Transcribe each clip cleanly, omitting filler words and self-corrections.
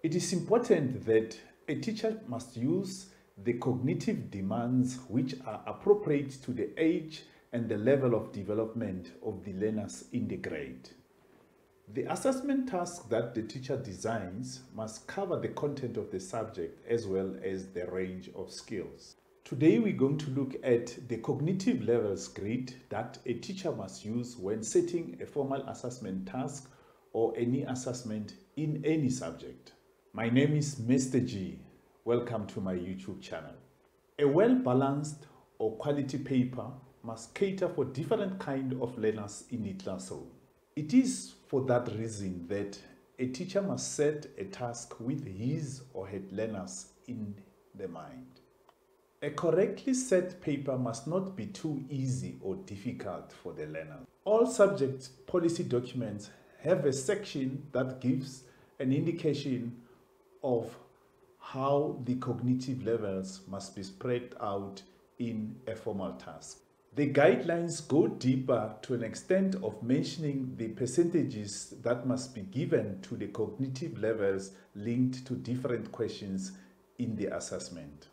It is important that a teacher must use the cognitive demands which are appropriate to the age and the level of development of the learners in the grade. The assessment task that the teacher designs must cover the content of the subject as well as the range of skills. Today we're going to look at the cognitive levels grid that a teacher must use when setting a formal assessment task or any assessment in any subject. My name is Mr. G. Welcome to my YouTube channel. A well-balanced or quality paper must cater for different kinds of learners in the classroom. It is for that reason that a teacher must set a task with his or her learners in the mind. A correctly set paper must not be too easy or difficult for the learner. All subject policy documents have a section that gives an indication of how the cognitive levels must be spread out in a formal task. The guidelines go deeper to an extent of mentioning the percentages that must be given to the cognitive levels linked to different questions in the assessment.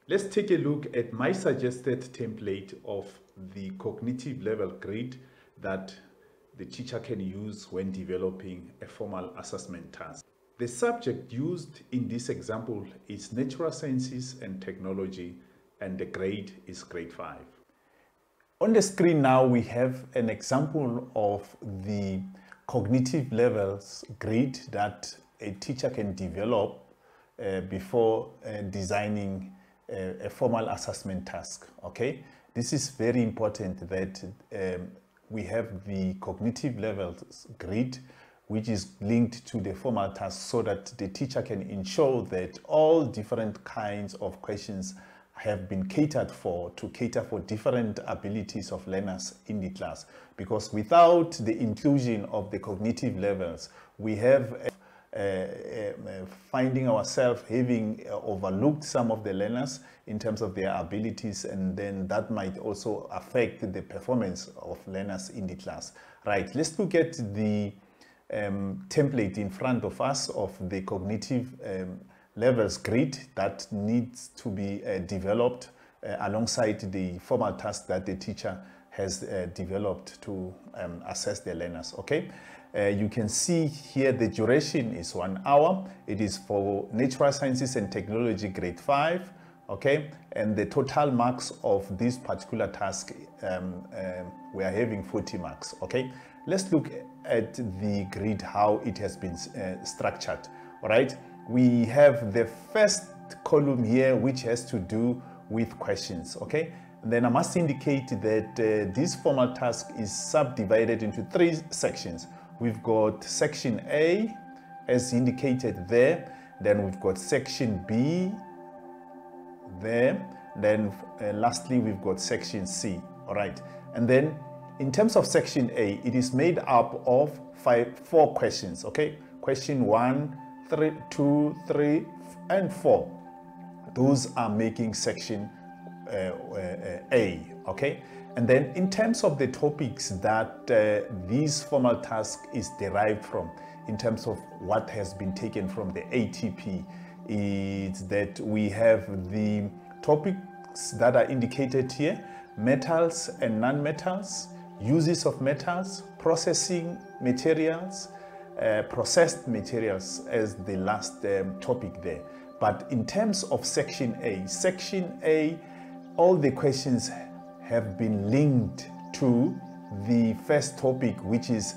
Let's take a look at my suggested template of the cognitive level grid that the teacher can use when developing a formal assessment task. The subject used in this example is Natural Sciences and Technology, and the grade is grade 5. On the screen now we have an example of the cognitive levels grid that a teacher can develop before designing a formal assessment task. Okay, this is very important that we have the cognitive levels grid which is linked to the formal task so that the teacher can ensure that all different kinds of questions have been catered for to cater for different abilities of learners in the class. Because without the inclusion of the cognitive levels, we have finding ourselves having overlooked some of the learners in terms of their abilities, and then that might also affect the performance of learners in the class. Right, let's look at the template in front of us of the cognitive levels grid that needs to be developed alongside the formal task that the teacher has developed to assess the learners. Okay, you can see here the duration is 1 hour. It is for Natural Sciences and Technology grade 5. Okay, and the total marks of this particular task, we are having 40 marks. Okay, let's look at the grid, how it has been structured. All right, we have the first column here which has to do with questions. Okay, and then I must indicate that this formal task is subdivided into 3 sections. We've got section A as indicated there, then we've got section B there, then lastly we've got section C. All right, and then in terms of section A, it is made up of 4 questions. Okay, question 1, 3, 2, 3, and 4. Those are making section A. Okay, and then in terms of the topics that this formal task is derived from, in terms of what has been taken from the ATP, is that we have the topics that are indicated here: metals and non-metals, uses of metals, processing materials, processed materials as the last topic there. But in terms of section A, all the questions have been linked to the first topic, which is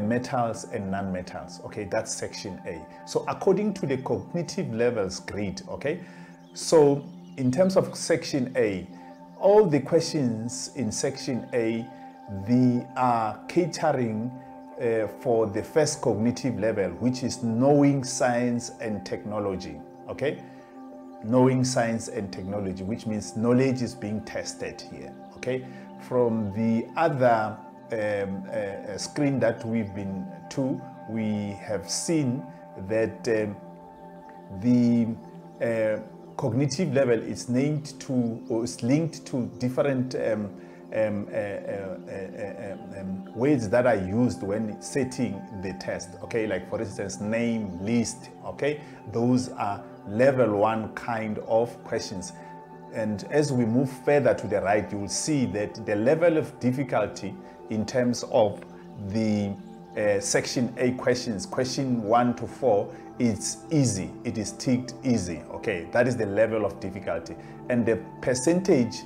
metals and non-metals. Okay, that's section A. So according to the cognitive levels grid, okay, so in terms of section A, all the questions in section A, they are catering for the first cognitive level, which is knowing science and technology. Okay, knowing science and technology, which means knowledge is being tested here. Okay, from the other screen that we've been to, we have seen that the cognitive level is named to, or is linked to different words that are used when setting the test. Okay, like for instance, name, list. Okay, those are level 1 kind of questions. And as we move further to the right, you will see that the level of difficulty in terms of the section A questions, question 1 to 4, it's easy. It is ticked easy. Okay, that is the level of difficulty. And the percentage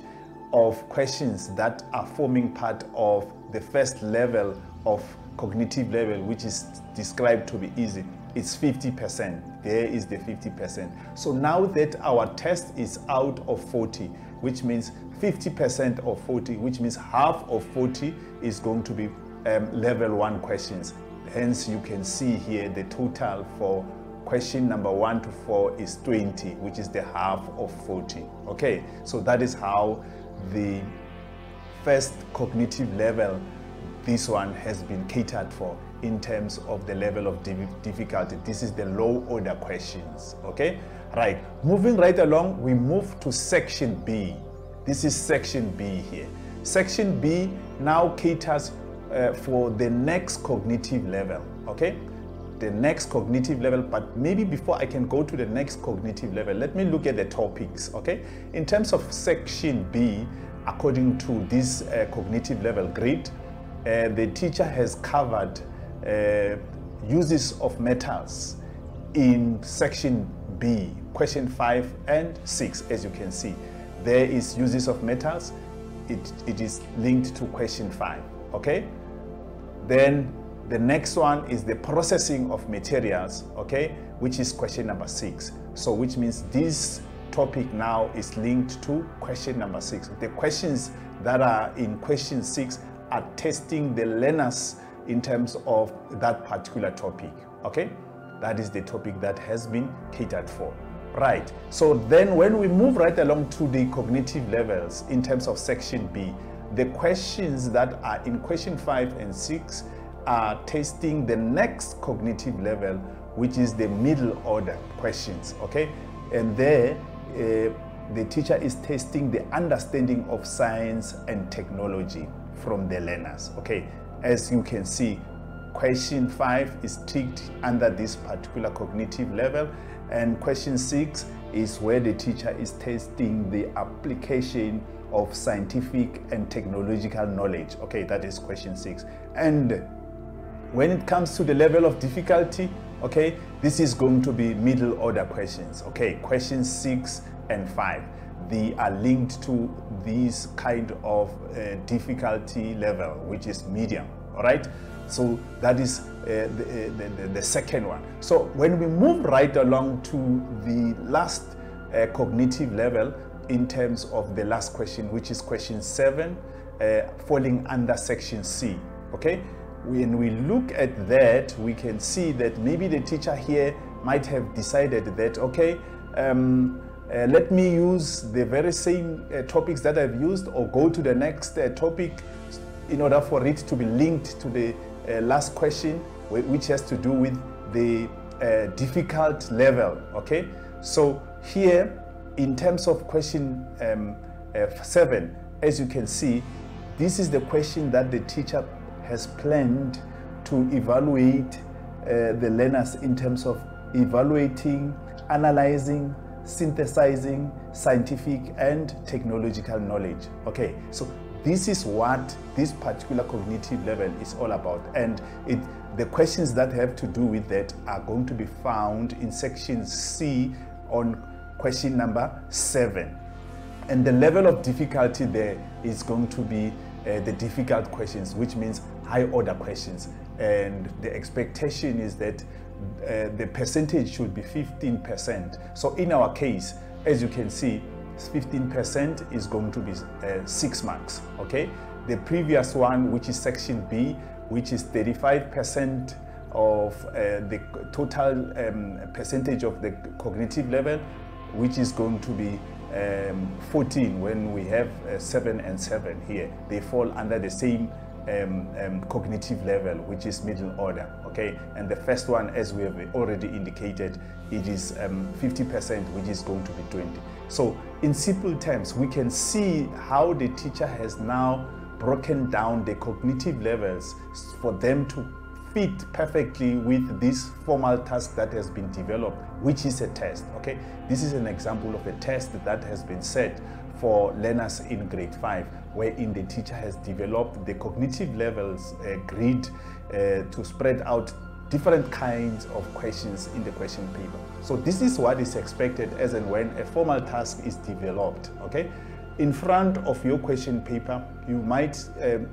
of questions that are forming part of the first level of cognitive level, which is described to be easy, it's 50%. There is the 50%. So now that our test is out of 40, which means 50% of 40, which means half of 40 is going to be level 1 questions. Hence, you can see here the total for question number 1 to 4 is 20, which is the half of 40. Okay, so that is how the first cognitive level, this one has been catered for in terms of the level of difficulty. This is the low order questions. Okay, right, moving right along, we move to section B. This is section B here. Section B now caters for the next cognitive level. Okay, the next cognitive level. But maybe before I can go to the next cognitive level, let me look at the topics. Okay, in terms of section B, according to this cognitive level grid, the teacher has covered uses of metals in section B, question 5 and 6. As you can see, there is uses of metals. It is linked to question 5. Okay, then the next one is the processing of materials, okay, which is question number 6. So which means this topic now is linked to question number 6. The questions that are in question 6 are testing the learners in terms of that particular topic. Okay, that is the topic that has been catered for. Right, so then when we move right along to the cognitive levels in terms of section B, the questions that are in question 5 and 6 are testing the next cognitive level, which is the middle order questions. Okay, and there the teacher is testing the understanding of science and technology from the learners. Okay, as you can see, question 5 is ticked under this particular cognitive level, and question 6 is where the teacher is testing the application of scientific and technological knowledge. Okay, that is question 6. And when it comes to the level of difficulty, okay, this is going to be middle order questions. Okay, questions 6 and 5, they are linked to this kind of difficulty level, which is medium. All right, so that is the second one. So when we move right along to the last cognitive level in terms of the last question, which is question 7, falling under section C. Okay, when we look at that, we can see that maybe the teacher here might have decided that, okay, let me use the very same topics that I've used, or go to the next topic in order for it to be linked to the last question, which has to do with the difficult level. Okay, so here in terms of question 7, as you can see, this is the question that the teacher has planned to evaluate the learners in terms of evaluating, analyzing, synthesizing scientific and technological knowledge. Okay, so this is what this particular cognitive level is all about, and the questions that have to do with that are going to be found in section C on question number 7. And the level of difficulty there is going to be the difficult questions, which means high order questions, and the expectation is that the percentage should be 15%. So in our case, as you can see, 15% is going to be 6 marks. Okay, the previous one, which is section B, which is 35% of the total percentage of the cognitive level, which is going to be 14 when we have 7 and 7 here. They fall under the same cognitive level, which is middle order. Okay, and the first one, as we have already indicated, it is 50%, which is going to be 20. So in simple terms, we can see how the teacher has now broken down the cognitive levels for them to fit perfectly with this formal task that has been developed, which is a test. Okay, this is an example of a test that has been set for learners in grade 5, wherein the teacher has developed the cognitive levels grid to spread out different kinds of questions in the question paper. So this is what is expected as and when a formal task is developed. Okay, in front of your question paper, you might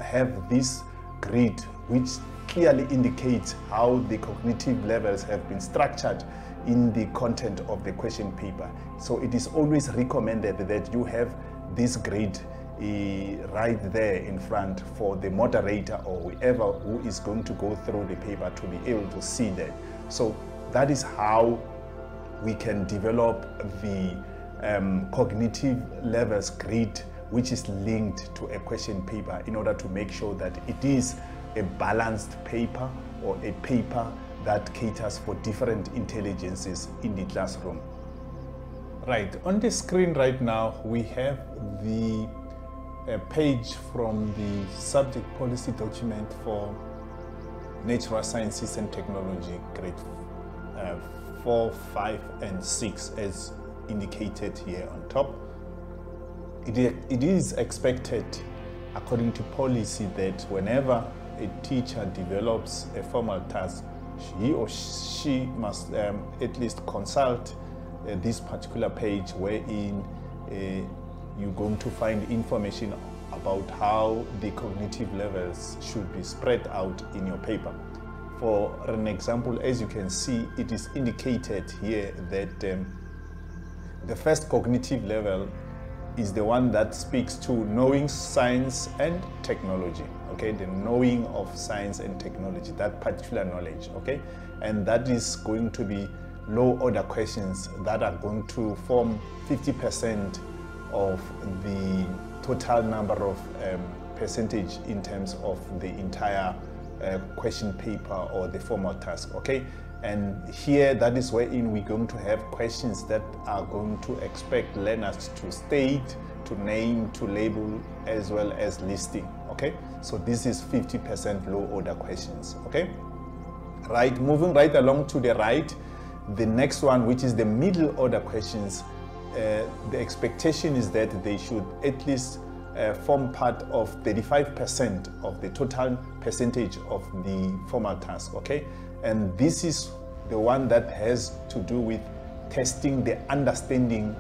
have this grid which clearly indicates how the cognitive levels have been structured in the content of the question paper. So it is always recommended that you have this grid right there in front for the moderator or whoever who is going to go through the paper to be able to see that. So that is how we can develop the cognitive levels grid, which is linked to a question paper, in order to make sure that it is a balanced paper or a paper that caters for different intelligences in the classroom. Right, on the screen right now we have the page from the subject policy document for natural sciences and technology grade 4, 5 and 6 as indicated here on top. It is expected according to policy that whenever a teacher develops a formal task, he or she must at least consult this particular page, wherein you're going to find information about how the cognitive levels should be spread out in your paper. For an example, as you can see, it is indicated here that the first cognitive level is the one that speaks to knowing science and technology. Okay, the knowing of science and technology, that particular knowledge. Okay, and that is going to be low order questions that are going to form 50% of the total number of percentage in terms of the entire question paper or the formal task. Okay, and here that is wherein we're going to have questions that are going to expect learners to state, to name, to label, as well as listing. Okay, so this is 50% low order questions. Okay, right, moving right along to the right, the next one, which is the middle order questions, the expectation is that they should at least form part of 35% of the total percentage of the formal task. Okay, and this is the one that has to do with testing the understanding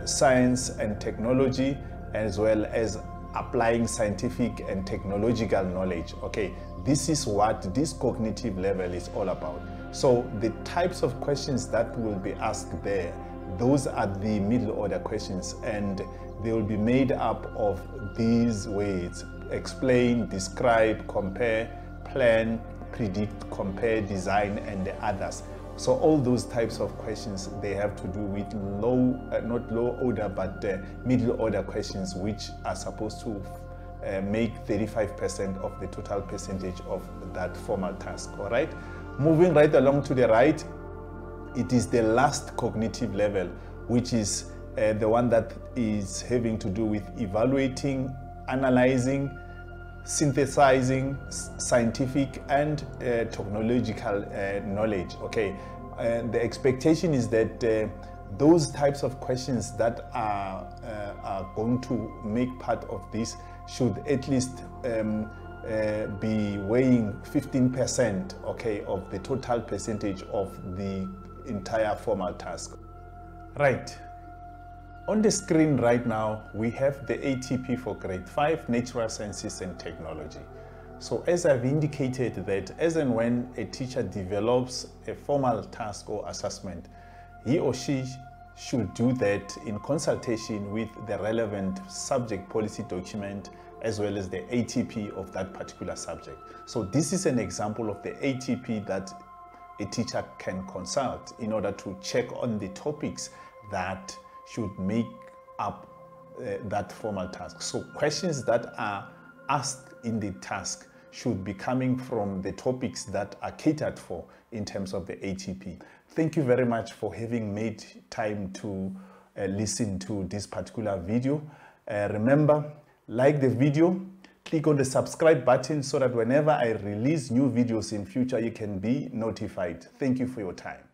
science and technology, as well as applying scientific and technological knowledge. Okay, this is what this cognitive level is all about. So the types of questions that will be asked there, those are the middle order questions, and they will be made up of these words: explain, describe, compare, plan, predict, compare, design, and the others. So all those types of questions, they have to do with low, not low order, but middle order questions, which are supposed to make 35% of the total percentage of that formal task. All right, moving right along to the right, it is the last cognitive level, which is the one that is having to do with evaluating, analyzing, synthesizing scientific and technological knowledge. Okay, the expectation is that those types of questions that are going to make part of this should at least be weighing 15%, okay, of the total percentage of the entire formal task. Right. On the screen right now, we have the ATP for grade 5, Natural Sciences and Technology. So as I've indicated, that as and when a teacher develops a formal task or assessment, he or she should do that in consultation with the relevant subject policy document, as well as the ATP of that particular subject. So this is an example of the ATP that a teacher can consult in order to check on the topics that should make up that formal task. So questions that are asked in the task should be coming from the topics that are catered for in terms of the ATP. Thank you very much for having made time to listen to this particular video. Remember, like the video, click on the subscribe button so that whenever I release new videos in future, you can be notified. Thank you for your time.